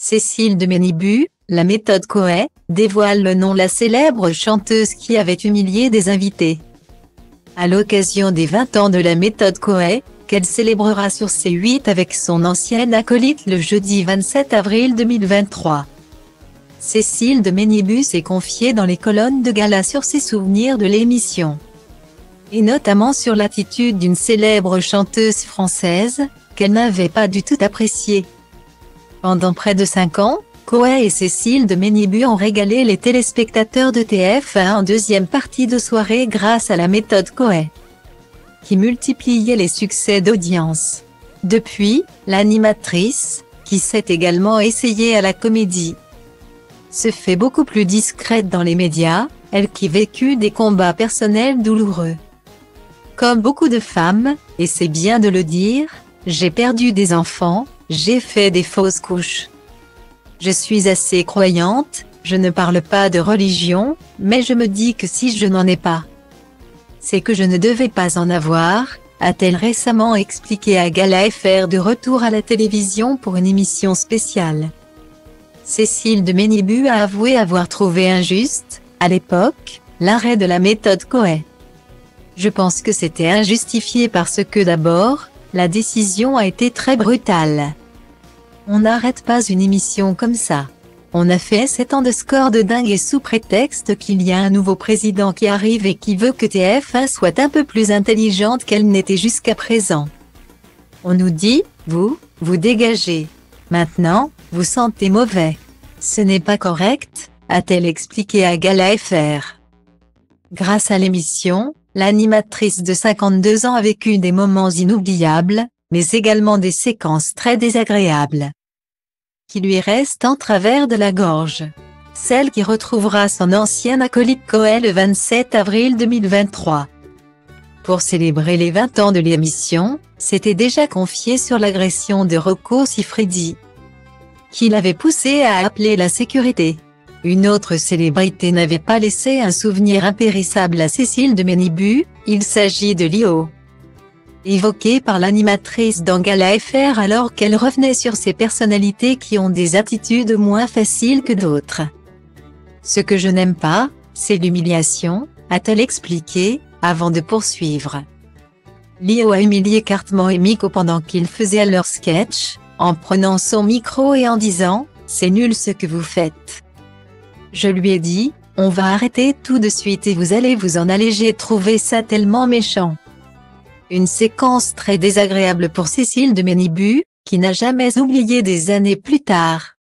Cécile de Ménibu, la méthode Coët, dévoile le nom de la célèbre chanteuse qui avait humilié des invités. À l'occasion des 20 ans de la méthode Coët, qu'elle célébrera sur C8 avec son ancienne acolyte le jeudi 27 avril 2023. Cécile de Ménibu s'est confiée dans les colonnes de gala sur ses souvenirs de l'émission. Et notamment sur l'attitude d'une célèbre chanteuse française, qu'elle n'avait pas du tout appréciée. Pendant près de 5 ans, Coët et Cécile de Ménibu ont régalé les téléspectateurs de TF1 en deuxième partie de soirée grâce à la méthode Coët, qui multipliait les succès d'audience. Depuis, l'animatrice, qui s'est également essayée à la comédie, se fait beaucoup plus discrète dans les médias, elle qui vécut des combats personnels douloureux. Comme beaucoup de femmes, et c'est bien de le dire, j'ai perdu des enfants, j'ai fait des fausses couches. Je suis assez croyante, je ne parle pas de religion, mais je me dis que si je n'en ai pas, c'est que je ne devais pas en avoir, a-t-elle récemment expliqué à Gala FR de retour à la télévision pour une émission spéciale. Cécile de Ménibu a avoué avoir trouvé injuste, à l'époque, l'arrêt de la méthode Coët. Je pense que c'était injustifié parce que d'abord, la décision a été très brutale. On n'arrête pas une émission comme ça. On a fait 7 ans de score de dingue et sous prétexte qu'il y a un nouveau président qui arrive et qui veut que TF1 soit un peu plus intelligente qu'elle n'était jusqu'à présent. On nous dit, vous dégagez. Maintenant, vous sentez mauvais. Ce n'est pas correct, a-t-elle expliqué à Gala FR. Grâce à l'émission, l'animatrice de 52 ans a vécu des moments inoubliables, mais également des séquences très désagréables, qui lui restent en travers de la gorge. Celle qui retrouvera son ancienne acolyte Coët le 27 avril 2023. Pour célébrer les 20 ans de l'émission, s'était déjà confiée sur l'agression de Rocco Siffredi, qui l'avait poussé à appeler la sécurité. Une autre célébrité n'avait pas laissé un souvenir impérissable à Cécile de Ménibu, il s'agit de Lio. Évoquée par l'animatrice dans Gala FR alors qu'elle revenait sur ces personnalités qui ont des attitudes moins faciles que d'autres. Ce que je n'aime pas, c'est l'humiliation, a-t-elle expliqué, avant de poursuivre. Lio a humilié Cartman et Miko pendant qu'ils faisaient leur sketch, en prenant son micro et en disant « C'est nul ce que vous faites ». Je lui ai dit « On va arrêter tout de suite et vous allez vous en aller, j'ai trouvé ça tellement méchant ». Une séquence très désagréable pour Cécile de Ménibu, qui n'a jamais oublié des années plus tard.